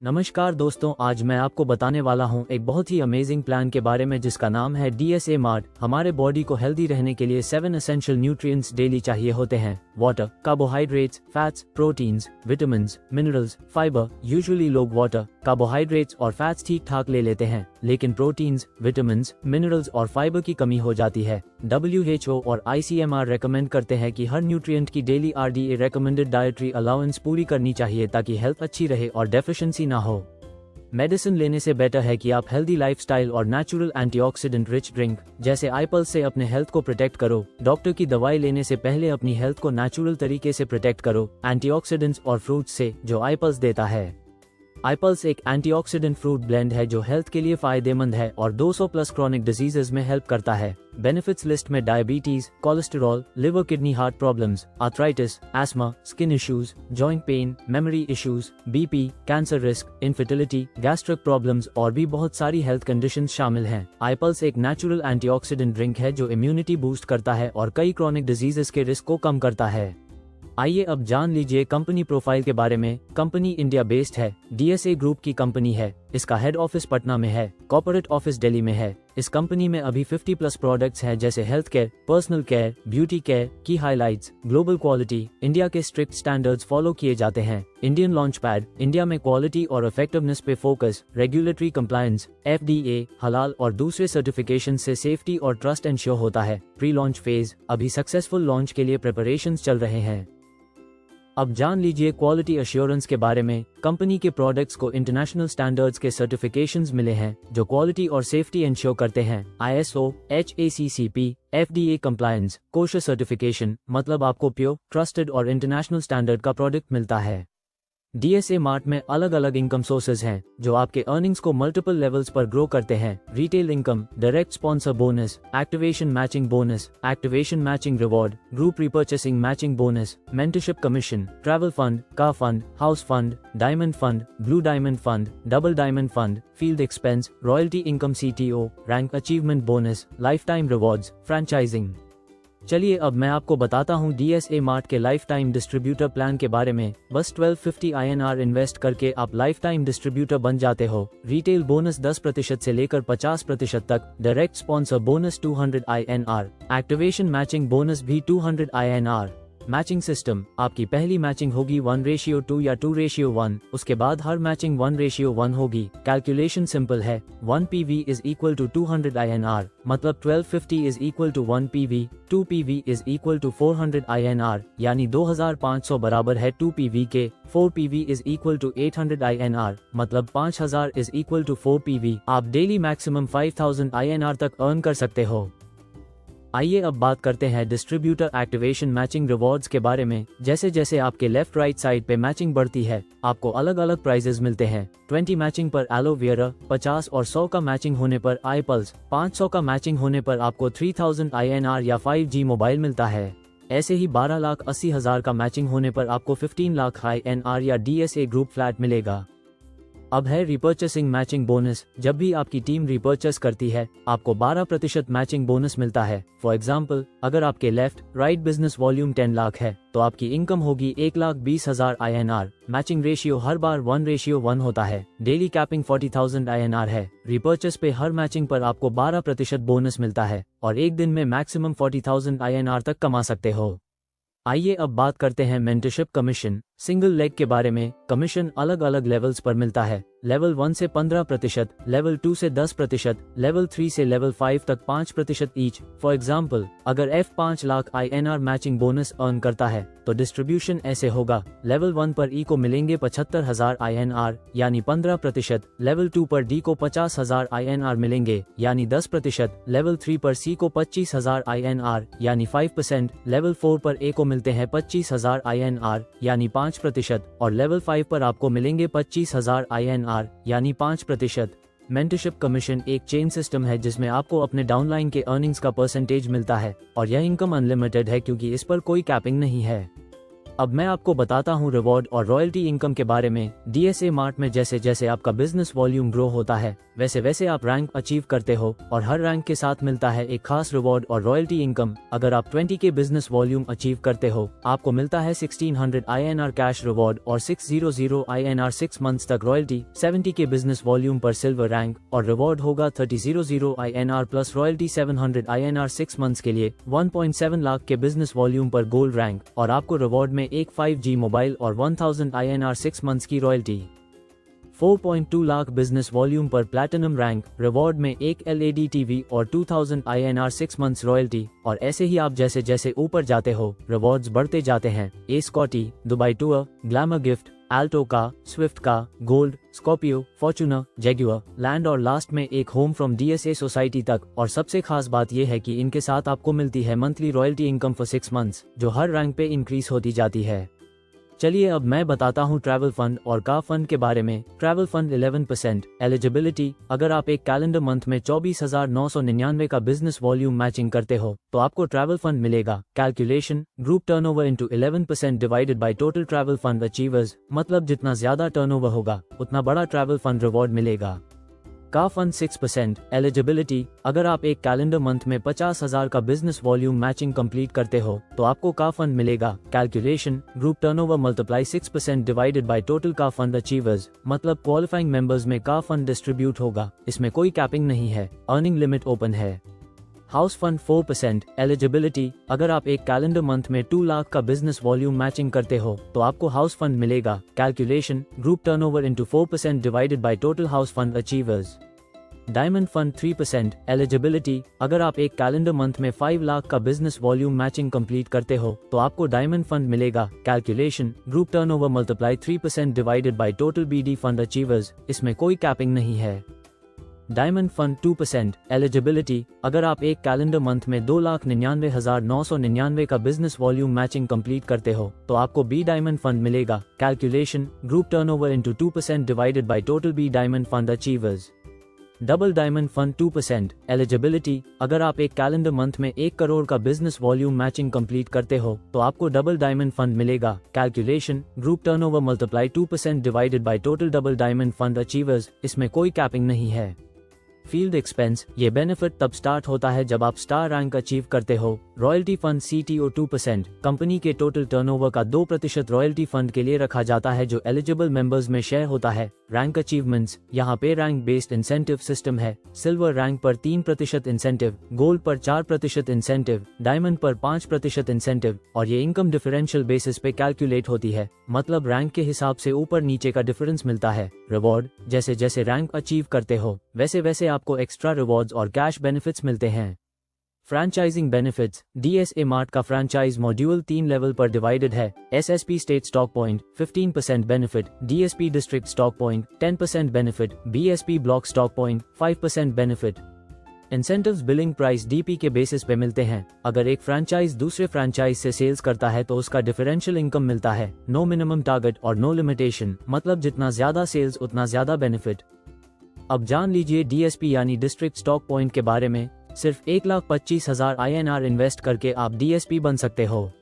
नमस्कार दोस्तों, आज मैं आपको बताने वाला हूं एक बहुत ही अमेजिंग प्लान के बारे में जिसका नाम है DSA मार्ट। हमारे बॉडी को हेल्दी रहने के लिए 7 एसेंशियल न्यूट्रिएंट्स डेली चाहिए होते हैं। Water, carbohydrates, fats, proteins, vitamins, minerals, fibre. Usually लोग वाटर, कार्बोहाइड्रेट्स और फैट्स ठीक ठाक ले लेते हैं, लेकिन प्रोटीन्स, विटामिन्स, मिनरल्स और फाइबर की कमी हो जाती है। WHO और ICMR रेकमेंड करते हैं कि हर न्यूट्रिएंट की daily RDA recommended dietary allowance पूरी करनी चाहिए ताकि हेल्थ अच्छी रहे और डेफिशिएंसी ना हो। मेडिसिन लेने से बेटर है कि आप हेल्दी लाइफस्टाइल और नेचुरल एंटीऑक्सीडेंट रिच ड्रिंक जैसे आईपल्स से अपने हेल्थ को प्रोटेक्ट करो। डॉक्टर की दवाई लेने से पहले अपनी हेल्थ को नेचुरल तरीके से प्रोटेक्ट करो एंटीऑक्सीडेंट्स और फ्रूट्स से जो आईपल्स देता है। आईपल्स एक एंटीऑक्सीडेंट फ्रूट ब्लेंड है जो हेल्थ के लिए फायदेमंद है और 200 प्लस क्रॉनिक डिजीजेज में हेल्प करता है। बेनिफिट्स लिस्ट में diabetes, cholesterol, liver kidney heart problems, arthritis, ESMA, skin issues, joint pain, memory issues, BP, cancer risk, infertility, gastric problems और भी बहुत सारी हेल्थ कंडीशंस शामिल हैं। आईपल्स एक नेचुरल एंटीऑक्सीडेंट ड्रिंक है जो इम्यूनिटी बूस्ट करता है और कई क्रॉनिक डिजीजेस के रिस्क को कम करता है। आइए अब जान लीजिए कंपनी प्रोफाइल के बारे में। कंपनी इंडिया बेस्ड है, DSA ग्रुप की कंपनी है। इसका हेड ऑफिस पटना में है, कॉर्पोरेट ऑफिस दिल्ली में है। इस कंपनी में अभी 50 प्लस प्रोडक्ट्स हैं जैसे health care, personal care, beauty care. की हाइलाइट्स, ग्लोबल क्वालिटी, इंडिया के स्ट्रिक्ट स्टैंडर्ड्स फॉलो किए जाते हैं। इंडियन लॉन्च पैड, इंडिया में क्वालिटी और इफेक्टिवनेस पे फोकस, रेगुलेटरी कंप्लायंस, FDA, हलाल और दूसरे सर्टिफिकेशन से सेफ्टी और ट्रस्ट इंश्योर होता है। प्री लॉन्च फेज, अभी सक्सेसफुल लॉन्च के लिए प्रिपरेशंस चल रहे हैं। अब जान लीजिए क्वालिटी एश्योरेंस के बारे में। कंपनी के प्रोडक्ट्स को इंटरनेशनल स्टैंडर्ड्स के सर्टिफिकेशंस मिले हैं जो क्वालिटी और सेफ्टी इंश्योर करते हैं। ISO, HACCP, FDA compliance, kosher certification, मतलब आपको प्योर, ट्रस्टेड और इंटरनेशनल स्टैंडर्ड का प्रोडक्ट मिलता है। DSA मार्ट में अलग अलग इनकम सोर्सेज हैं जो आपके अर्निंग्स को मल्टीपल लेवल्स पर ग्रो करते हैं। Retail income, direct sponsor bonus, activation matching bonus, activation matching reward, group repurchasing matching bonus, mentorship commission, travel fund, car fund, house fund, diamond fund, blue diamond fund, double diamond fund, field expense, royalty income, CTO, rank achievement bonus, life time rewards, franchising. चलिए अब मैं आपको बताता हूँ DSA mart के life time distributor plan के बारे में। बस 1250 INR इन्वेस्ट करके आप लाइफ टाइम डिस्ट्रीब्यूटर बन जाते हो। रिटेल बोनस 10% से लेकर 50% तक, direct sponsor bonus 200 INR, activation matching bonus भी 200 INR। मैचिंग सिस्टम, आपकी पहली मैचिंग होगी 1:2 या 2:1, उसके बाद हर मैचिंग 1:1 होगी। कैलकुलेशन सिंपल है, 1 PV is equal to 200 INR, मतलब 1250 is equal to 1 PV, 2 PV is equal to 400 INR, यानी 2500 बराबर है 2 PV के। 4 PV is equal to 800 INR, मतलब 5000 इज इक्वल टू 4 PV। आप डेली मैक्सिमम 5000 INR तक अर्न कर सकते हो। आइए अब बात करते हैं डिस्ट्रीब्यूटर एक्टिवेशन मैचिंग रिवॉर्ड्स के बारे में। जैसे जैसे आपके लेफ्ट राइट साइड पे मैचिंग बढ़ती है, आपको अलग अलग प्राइजेस मिलते हैं। 20 मैचिंग पर एलोवेरा, 50 और 100 का मैचिंग होने पर आईपल्स, 500 का मैचिंग होने पर आपको 3000 INR या 5G मोबाइल मिलता है। ऐसे ही 12,80,000 का मैचिंग होने पर आपको 15 लाख INR या DSA ग्रुप फ्लैट मिलेगा। अब है रिपर्चेसिंग मैचिंग बोनस। जब भी आपकी टीम रिपर्चेस करती है, आपको 12% मैचिंग बोनस मिलता है। फॉर एग्जाम्पल, अगर आपके left right business volume 10 lakh है तो आपकी इनकम होगी 1,20,000 INR। मैचिंग रेशियो हर बार 1:1 होता है। डेली कैपिंग 40,000 INR है। रिपर्चेस पे हर मैचिंग पर आपको 12% बोनस मिलता है और एक दिन में मैक्सिमम 40,000 INR तक कमा सकते हो। आइए अब बात करते हैं मेंटरशिप कमीशन, सिंगल लेग के बारे में। कमीशन अलग अलग लेवल्स पर मिलता है। लेवल 1 से 15%, लेवल 2 से 10%, लेवल 3 से लेवल 5 तक 5% ईच। फॉर एग्जाम्पल, अगर F 5 lakh INR matching bonus earn करता है तो डिस्ट्रीब्यूशन ऐसे होगा। लेवल 1 पर E को मिलेंगे 75,000 INR यानी 15%, लेवल 2 पर D को 50,000 INR मिलेंगे यानी 10%, लेवल 3 पर C को 25,000 INR यानी 5%, लेवल 4 पर A को मिलते हैं 25,000 INR यानी 5% और लेवल 5 पर आपको मिलेंगे 25,000 INR यानी 5%। मेंटरशिप कमीशन एक चेन सिस्टम है जिसमें आपको अपने डाउनलाइन के अर्निंग्स का परसेंटेज मिलता है और यह इनकम अनलिमिटेड है क्योंकि इस पर कोई कैपिंग नहीं है। अब मैं आपको बताता हूँ रिवॉर्ड और रॉयल्टी इनकम के बारे में। DSA मार्ट में जैसे जैसे आपका बिजनेस वॉल्यूम ग्रो होता है, वैसे वैसे आप रैंक अचीव करते हो और हर रैंक के साथ मिलता है एक खास रिवॉर्ड और रॉयल्टी इनकम। अगर आप 20 के बिजनेस वॉल्यूम अचीव करते हो, आपको मिलता है 1600 INR कैश रिवॉर्ड और 600 INR 6 मंथ्स तक रॉयल्टी। 70 के बिजनेस वॉल्यूम पर सिल्वर रैंक और रिवॉर्ड होगा 3000 INR plus royalty 700 INR 6 months के लिए। 1.7 लाख के बिजनेस वॉल्यूम पर गोल्ड रैंक और आपको रिवॉर्ड में एक 5G मोबाइल और 1000 INR 6 मंथ्स की रॉयल्टी। 4.2 लाख बिजनेस वॉल्यूम पर प्लैटिनम रैंक, रिवॉर्ड में एक LED टीवी और 2000 INR 6 मंथ्स रॉयल्टी। और ऐसे ही आप जैसे जैसे ऊपर जाते हो रिवॉर्ड्स बढ़ते जाते हैं। A Scooty, Dubai tour, glamour gift, Alto का, स्विफ्ट का, gold, Scorpio, Fortuner, Jaguar, Land और लास्ट में एक होम फ्रॉम DSA सोसाइटी तक। और सबसे खास बात यह है कि इनके साथ आपको मिलती है monthly royalty income for 6 months, जो हर रैंक पे इंक्रीज होती जाती है। चलिए अब मैं बताता हूँ ट्रैवल फंड और कार फंड के बारे में। Travel fund 11% eligibility. अगर आप एक कैलेंडर मंथ में 24,999 का बिजनेस वॉल्यूम मैचिंग करते हो तो आपको ट्रैवल फंड मिलेगा। Calculation, group turnover into 11% divided by total travel fund achievers, मतलब जितना ज्यादा टर्नओवर होगा उतना बड़ा ट्रैवल फंड रिवॉर्ड मिलेगा। Car fund 6% eligibility. अगर आप एक कैलेंडर मंथ में 50,000 का बिजनेस वॉल्यूम मैचिंग कंप्लीट करते हो तो आपको कार फंड मिलेगा। Calculation, group turnover multiply 6% divided by total car fund achievers, मतलब क्वालिफाइंग मेंबर्स में कार फंड डिस्ट्रीब्यूट होगा। इसमें कोई कैपिंग नहीं है, अर्निंग लिमिट ओपन है। House fund 4% eligibility. अगर आप एक कैलेंडर मंथ में 2 लाख का बिजनेस वॉल्यूम मैचिंग करते हो तो आपको हाउस फंड मिलेगा। Calculation, group turnover into 4% divided by total house fund achievers. Diamond fund 3% eligibility. अगर आप एक कैलेंडर मंथ में 5 लाख का बिजनेस वॉल्यूम मैचिंग कंप्लीट करते हो तो आपको डायमंड फंड मिलेगा। Calculation, group turnover multiply 3% divided by total BD fund achievers, इसमें कोई कैपिंग नहीं है। Diamond fund 2% eligibility. अगर आप एक कैलेंडर मंथ में 2,99,999 का बिजनेस वॉल्यूम मैचिंग कंप्लीट करते हो तो आपको B डायमंड फंड मिलेगा। Calculation, group turnover into 2% divided by total B diamond fund achievers. Double diamond fund 2% eligibility. अगर आप एक कैलेंडर मंथ में 1 करोड़ का बिजनेस वॉल्यूम मैचिंग कंप्लीट करते हो तो आपको डबल डायमंड फंड मिलेगा। Calculation, group turnover multiply 2% divided by total double diamond fund achievers, इसमें कोई कैपिंग नहीं है। फील्ड एक्सपेंस, ये बेनिफिट तब स्टार्ट होता है जब आप स्टार रैंक अचीव करते हो। Royalty fund CTO 2%। कंपनी के टोटल टर्नओवर का 2% रॉयल्टी फंड के लिए रखा जाता है जो एलिजिबल मेंबर्स में शेयर होता है। रैंक अचीवमेंट्स, यहाँ पे रैंक बेस्ड इंसेंटिव सिस्टम है। सिल्वर रैंक पर 3% इंसेंटिव, गोल्ड पर 4% इंसेंटिव, डायमंड पर 5% इंसेंटिव और ये इनकम डिफरेंशियल बेसिस पे कैलकुलेट होती है, मतलब रैंक के हिसाब से ऊपर नीचे का डिफरेंस मिलता है। रिवॉर्ड, जैसे जैसे रैंक अचीव करते हो वैसे वैसे आपको एक्स्ट्रा रिवॉर्ड्स और कैश बेनिफिट्स मिलते हैं। फ्रैंचाइजिंग बेनिफिट्स, DSA मार्ट का फ्रैंचाइज मॉड्यूल 3 लेवल पर डिवाइडेड है। SSP state stock point 15% benefit, DSP district stock point 10% benefit, BSP block stock point 5% benefit. Incentives billing price DP के बेसिस पे मिलते हैं। अगर एक फ्रैंचाइज दूसरे फ्रैंचाइज से सेल्स करता है तो उसका डिफरेंशियल इनकम मिलता है। नो मिनिमम टारगेट और नो लिमिटेशन, मतलब जितना ज्यादा सेल्स उतना ज्यादा बेनिफिट। अब जान लीजिए DSP यानी डिस्ट्रिक्ट स्टॉक पॉइंट के बारे में। सिर्फ 1,25,000 INR इन्वेस्ट करके आप DSP बन सकते हो।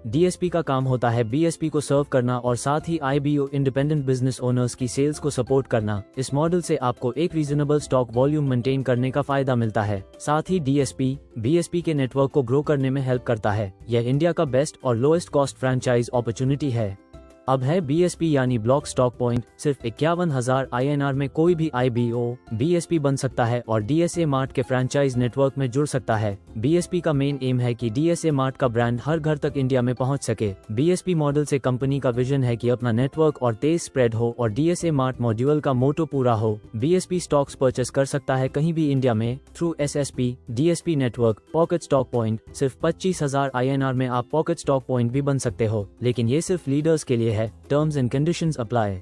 DSP का काम होता है BSP को सर्व करना और साथ ही IBO इंडिपेंडेंट बिजनेस ओनर्स की सेल्स को सपोर्ट करना। इस मॉडल से आपको एक रीजनेबल स्टॉक वॉल्यूम मेंटेन करने का फायदा मिलता है। साथ ही DSP BSP के नेटवर्क को ग्रो करने में हेल्प करता है। यह इंडिया का बेस्ट और लोएस्ट कॉस्ट फ्रैंचाइज अपॉर्चुनिटी है। अब है BSP यानी ब्लॉक स्टॉक पॉइंट। सिर्फ 51,000 INR में कोई भी IBO BSP बन सकता है और DSA मार्ट के फ्रैंचाइज नेटवर्क में जुड़ सकता है। BSP का मेन एम है कि DSA मार्ट का ब्रांड हर घर तक इंडिया में पहुंच सके। BSP मॉडल से कंपनी का विजन है कि अपना नेटवर्क और तेज स्प्रेड हो और DSA मार्ट मॉड्यूल का मोटो पूरा हो। BSP स्टॉक्स परचेस कर सकता है कहीं भी इंडिया में through SSP DSP network. Pocket stock point, सिर्फ 25,000 INR में आप पॉकेट स्टॉक पॉइंट भी बन सकते हो, लेकिन ये सिर्फ लीडर्स के लिए है। Terms and conditions apply.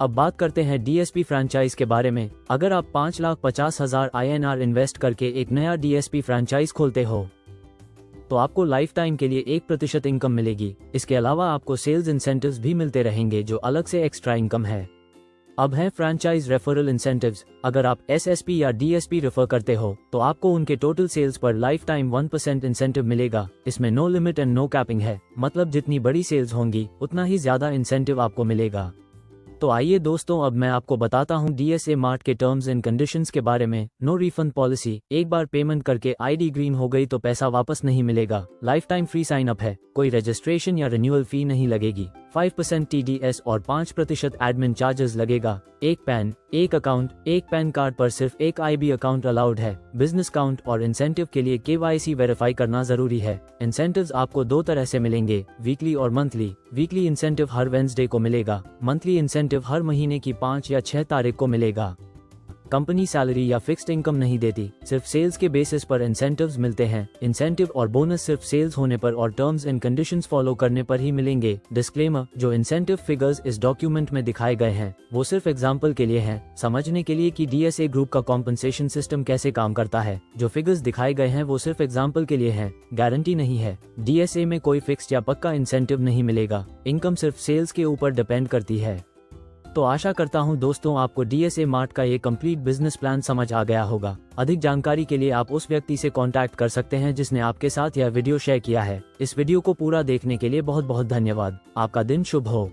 अब बात करते हैं DSP फ्रैंचाइज के बारे में। अगर आप 5,50,000 INR इन्वेस्ट करके एक नया DSP फ्रैंचाइज खोलते हो तो आपको लाइफ टाइम के लिए 1% इनकम मिलेगी। इसके अलावा आपको सेल्स इंसेंटिव्स भी मिलते रहेंगे जो अलग से एक्स्ट्रा इनकम है। अब है फ्रैंचाइज रेफरल इंसेंटिव्स। अगर आप SSP या DSP रेफर करते हो तो आपको उनके टोटल सेल्स पर लाइफ टाइम 1% इंसेंटिव मिलेगा। इसमें no limit and no capping है, मतलब जितनी बड़ी सेल्स होंगी उतना ही ज्यादा इंसेंटिव आपको मिलेगा। तो आइए दोस्तों, अब मैं आपको बताता हूँ DSA मार्ट के टर्म्स एंड कंडीशंस के बारे में। नो रिफंड पॉलिसी, एक बार पेमेंट करके आईडी ग्रीन हो गई तो पैसा वापस नहीं मिलेगा। Life time free sign up है, कोई रजिस्ट्रेशन या रिन्यूअल फी नहीं लगेगी। 5% TDS और 5% एडमिन चार्जेस लगेगा। एक पैन, एक अकाउंट, एक पैन कार्ड पर सिर्फ एक IB अकाउंट अलाउड है। बिजनेस काउंट और इंसेंटिव के लिए KYC वेरीफाई करना जरूरी है। इंसेंटिव्स आपको दो तरह से मिलेंगे, वीकली और मंथली। वीकली इंसेंटिव हर वेडनेसडे को मिलेगा। मंथली इंसेंटिव हर महीने की 5 या 6 तारीख को मिलेगा। कंपनी सैलरी या फिक्स्ड इनकम नहीं देती, सिर्फ सेल्स के बेसिस पर इंसेंटिव्स मिलते हैं। इंसेंटिव और बोनस सिर्फ सेल्स होने पर और टर्म्स एंड कंडीशंस फॉलो करने पर ही मिलेंगे। डिस्क्लेमर, जो इंसेंटिव फिगर्स इस डॉक्यूमेंट में दिखाए गए हैं वो सिर्फ एग्जांपल के लिए हैं, समझने के लिए कि DSA ग्रुप का कॉम्पनसेशन सिस्टम कैसे काम करता है। जो फिगर्स दिखाए गए हैं वो सिर्फ एग्जाम्पल के लिए हैं, गारंटी नहीं है। DSA में कोई फिक्स्ड या पक्का इंसेंटिव नहीं मिलेगा। इनकम सिर्फ सेल्स के ऊपर डिपेंड करती है। तो आशा करता हूं दोस्तों आपको DSA मार्ट का ये कंप्लीट बिजनेस प्लान समझ आ गया होगा। अधिक जानकारी के लिए आप उस व्यक्ति से कांटेक्ट कर सकते हैं जिसने आपके साथ यह वीडियो शेयर किया है। इस वीडियो को पूरा देखने के लिए बहुत बहुत धन्यवाद। आपका दिन शुभ हो।